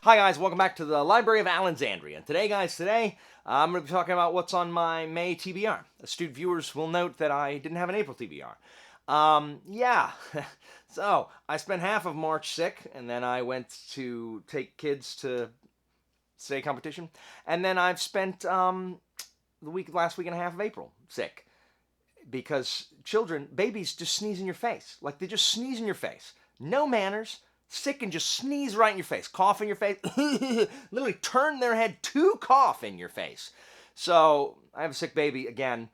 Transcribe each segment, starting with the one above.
Hi guys, welcome back to the Library of Alexandria. And today I'm going to be talking about what's on my May TBR. Astute viewers will note that I didn't have an April TBR. Yeah, so I spent half of March sick, and then I went to take kids to state competition, and then I've spent last week and a half of April sick because babies just sneeze in your face. Like they just sneeze in your face. No manners. Sick and just sneeze right in your face. Cough in your face. Literally turn their head to cough in your face. So I have a sick baby again.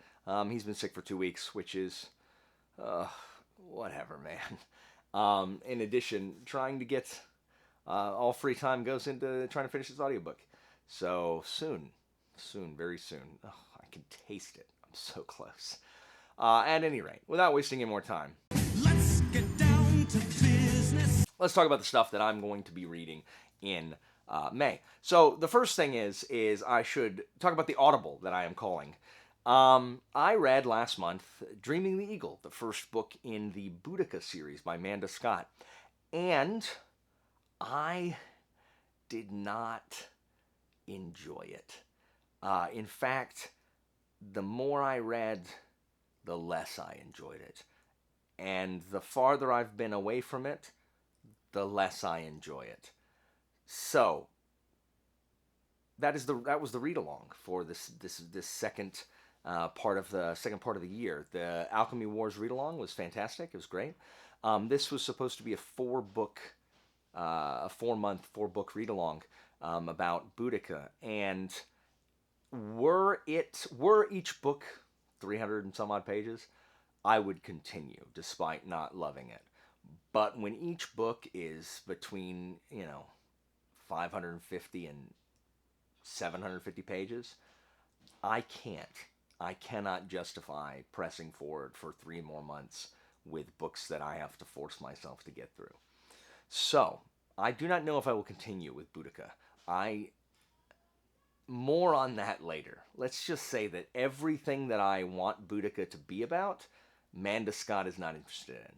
He's been sick for 2 weeks, which is whatever, man. In addition, trying to get all free time goes into trying to finish this audiobook. So soon, very soon. Oh, I can taste it. I'm so close. At any rate, without wasting any more time, Let's get down to business. let's talk about the stuff that I'm going to be reading in May. So the first thing is I should talk about the Audible that I am calling. I read last month Dreaming the Eagle, the first book in the Boudica series by Amanda Scott, and I did not enjoy it. In fact, the more I read, the less I enjoyed it. And the farther I've been away from it, the less I enjoy it. So that was the read along for this second part of the year. The Alchemy Wars read along was fantastic. It was great. This was supposed to be a 4-month read along about Boudica, and were each book 300 and some odd pages, I would continue despite not loving it. But when each book is between 550 and 750 pages, I cannot justify pressing forward for 3 more months with books that I have to force myself to get through. So I do not know if I will continue with Boudica. More on that later. Let's just say that everything that I want Boudica to be about, Amanda Scott is not interested in.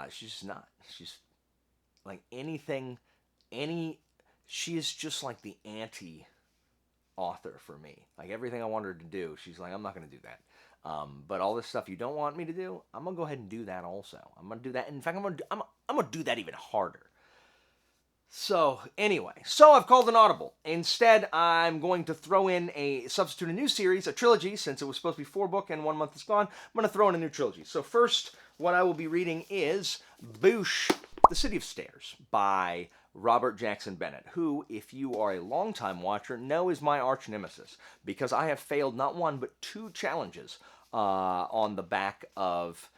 She's just not. She's like she is just like the anti-author for me. Like everything I want her to do, she's like, I'm not going to do that. But all this stuff you don't want me to do, I'm going to go ahead and do that also. I'm going to do that. In fact, I'm going to do that even harder. So anyway, I've called an audible. Instead, I'm going to throw in a new series, a trilogy, since it was supposed to be 4-book and 1 month is gone. I'm going to throw in a new trilogy. So first, what I will be reading is Boosh, The City of Stairs by Robert Jackson Bennett, who, if you are a longtime watcher, know is my arch nemesis, because I have failed not 1 but 2 challenges on the back of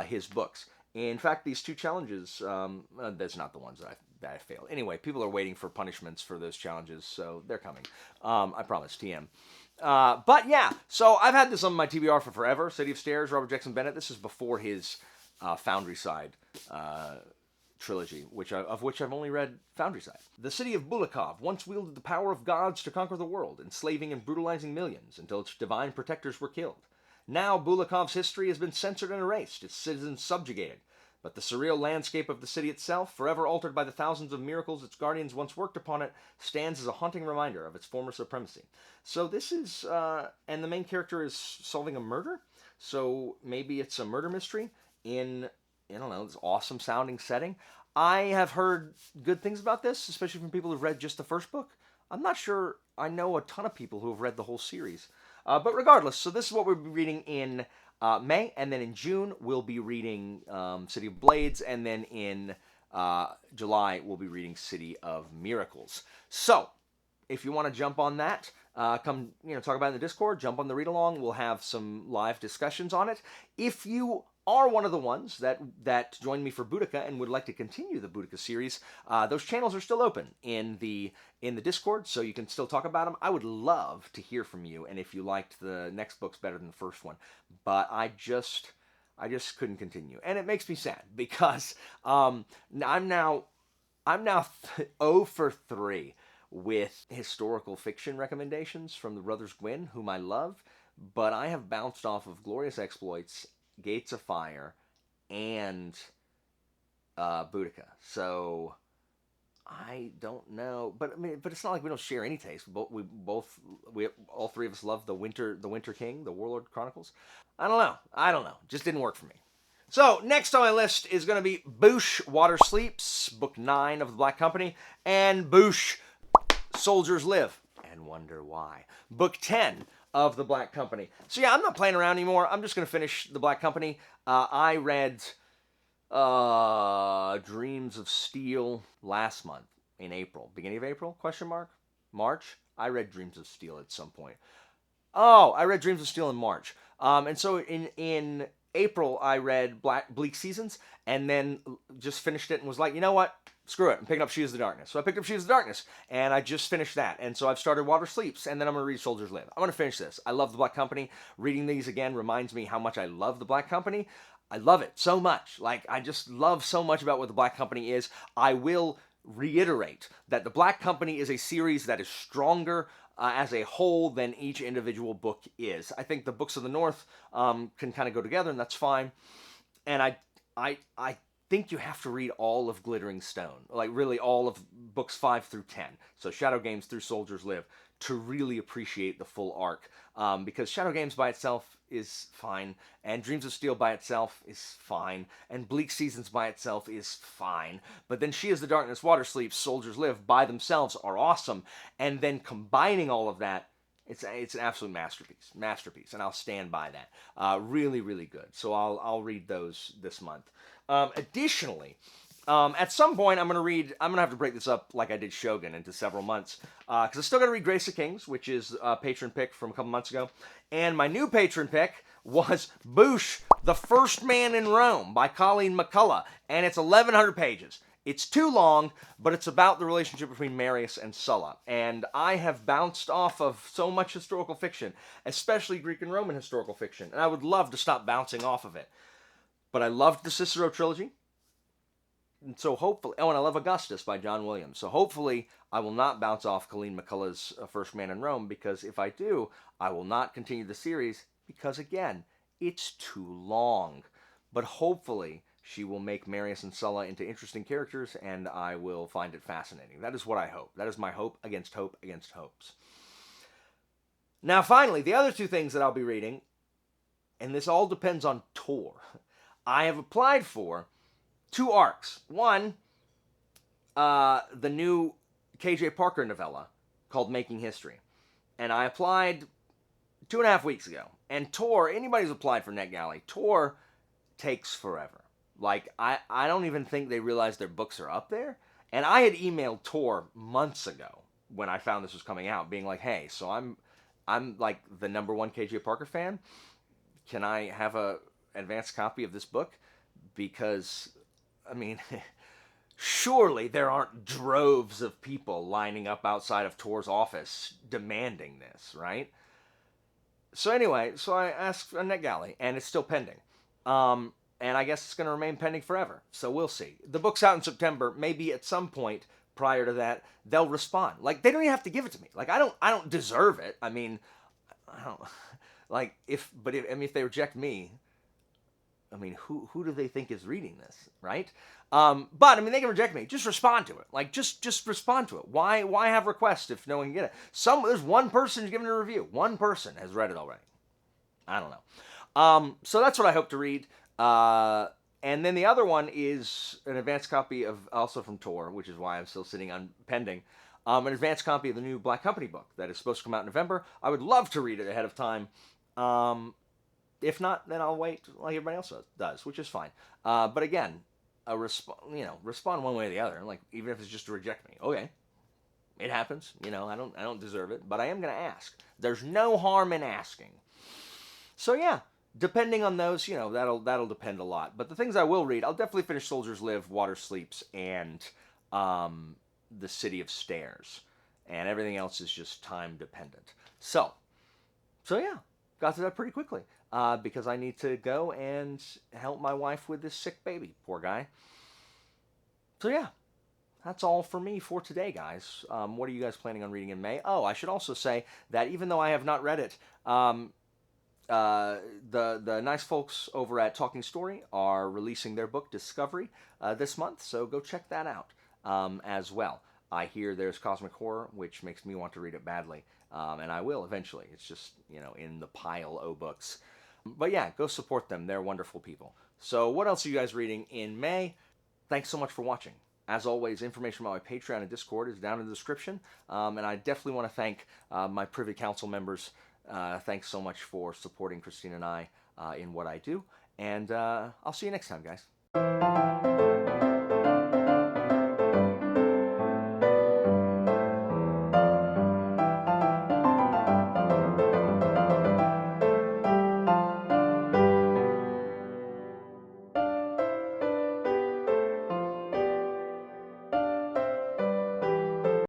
his books. In fact, these 2 challenges, that's not the ones that I failed. Anyway, people are waiting for punishments for those challenges, so they're coming. I promise, TM. But yeah, so I've had this on my TBR for forever. City of Stairs, Robert Jackson Bennett. This is before his Foundry Side trilogy, of which I've only read Foundry Side. The city of Bulikov once wielded the power of gods to conquer the world, enslaving and brutalizing millions until its divine protectors were killed. Now Bulikov's history has been censored and erased, its citizens subjugated. But the surreal landscape of the city itself, forever altered by the thousands of miracles its guardians once worked upon it, stands as a haunting reminder of its former supremacy. So this is, and the main character is solving a murder, so maybe it's a murder mystery in, I don't know, this awesome sounding setting. I have heard good things about this, especially from people who've read just the first book. I'm not sure I know a ton of people who have read the whole series. But regardless, so this is what we'll be reading in May, and then in June we'll be reading City of Blades, and then in July we'll be reading City of Miracles. So, if you want to jump on that, come talk about it in the Discord, jump on the read-along, we'll have some live discussions on it. If you are one of the ones that joined me for Boudica and would like to continue the Boudica series, those channels are still open in the Discord, so you can still talk about them. I would love to hear from you, and if you liked the next books better than the first one, but I just couldn't continue, and it makes me sad because I'm now 0 for 3 with historical fiction recommendations from the Brothers Gwyn, whom I love, but I have bounced off of Glorious Exploits, Gates of Fire, and Boudica. So I don't know, but I mean, but it's not like we don't share any taste. We all three of us love the Winter King, the Warlord Chronicles. I don't know. Just didn't work for me. So next on my list is going to be Boosh Water Sleeps, book 9 of the Black Company, and Boosh Soldiers Live and Wonder Why, book 10 of the Black Company. So yeah, I'm not playing around anymore. I'm just going to finish the Black Company. I read Dreams of Steel last month in April, beginning of April? Question mark. March. I read Dreams of Steel at some point. Oh, I read Dreams of Steel in March. And so in April I read Bleak Seasons, and then just finished it and was like, you know what? Screw it. I'm picking up She Is the Darkness. So I picked up She Is the Darkness, and I just finished that. And so I've started Water Sleeps, and then I'm gonna read Soldiers Live. I'm gonna finish this. I love the Black Company. Reading these again reminds me how much I love the Black Company. I love it so much. Like, I just love so much about what the Black Company is. I will reiterate that the Black Company is a series that is stronger as a whole than each individual book is. I think the books of the North can kind of go together, and that's fine. And I think you have to read all of Glittering Stone, like really all of books 5 through 10. So Shadow Games through Soldiers Live, to really appreciate the full arc. Because Shadow Games by itself is fine, and Dreams of Steel by itself is fine, and Bleak Seasons by itself is fine. But then She Is the Darkness, Water Sleeps, Soldiers Live by themselves are awesome, and then combining all of that, it's an absolute masterpiece, and I'll stand by that. Really, really good. So I'll read those this month. Additionally, at some point, I'm gonna have to break this up like I did Shogun into several months, because I still gotta read Grace of Kings, which is a patron pick from a couple months ago, and my new patron pick was Boosh, the First Man in Rome by Colleen McCullough, and it's 1,100 pages. It's too long, but it's about the relationship between Marius and Sulla. And I have bounced off of so much historical fiction, especially Greek and Roman historical fiction, and I would love to stop bouncing off of it. But I loved the Cicero trilogy, and so hopefully, oh, and I love Augustus by John Williams. So hopefully, I will not bounce off Colleen McCullough's First Man in Rome, because if I do, I will not continue the series, because again, it's too long. But hopefully, she will make Marius and Sulla into interesting characters, and I will find it fascinating. That is what I hope. That is my hope against hopes. Now, finally, the other two things that I'll be reading, and this all depends on Tor. I have applied for two arcs. One, the new KJ Parker novella called Making History. And I applied 2.5 weeks ago. And Tor, anybody's applied for NetGalley, Tor takes forever. Like, I don't even think they realize their books are up there. And I had emailed Tor months ago when I found this was coming out, being like, hey, so I'm like the number one KJ Parker fan. Can I have a advanced copy of this book? Because, I mean, surely there aren't droves of people lining up outside of Tor's office demanding this, right? So anyway, so I asked a NetGalley, and it's still pending. And I guess it's going to remain pending forever. So we'll see. The book's out in September. Maybe at some point prior to that, they'll respond. Like, they don't even have to give it to me. Like, I don't deserve it. I mean, I don't like if they reject me, I mean, who do they think is reading this, right? But I mean, they can reject me. Just respond to it. Like, just respond to it. Why have requests if no one can get it? There's one person who's given a review. One person has read it already. I don't know. So that's what I hope to read. And then the other one is an advanced copy of, also from Tor, which is why I'm still sitting on pending. An advanced copy of the new Black Company book that is supposed to come out in November. I would love to read it ahead of time. If not, then I'll wait like everybody else does, which is fine. But again, respond one way or the other. Like, even if it's just to reject me, okay, it happens. I don't deserve it, but I am gonna ask. There's no harm in asking. So yeah, depending on those, that'll depend a lot. But the things I will read, I'll definitely finish Soldiers Live, Water Sleeps, and The City of Stairs, and everything else is just time dependent. So yeah, got to that pretty quickly. Because I need to go and help my wife with this sick baby. Poor guy. So yeah, that's all for me for today, guys. What are you guys planning on reading in May? Oh, I should also say that even though I have not read it, the nice folks over at Talking Story are releasing their book Discovery this month, so go check that out. as well. I hear there's cosmic horror, which makes me want to read it badly, and I will eventually. It's just, in the pile o books. But yeah, go support them. They're wonderful people. So, what else are you guys reading in May? Thanks so much for watching. As always, information about my Patreon and Discord is down in the description. And I definitely want to thank my Privy Council members. Thanks so much for supporting Christine and I in what I do. And I'll see you next time, guys.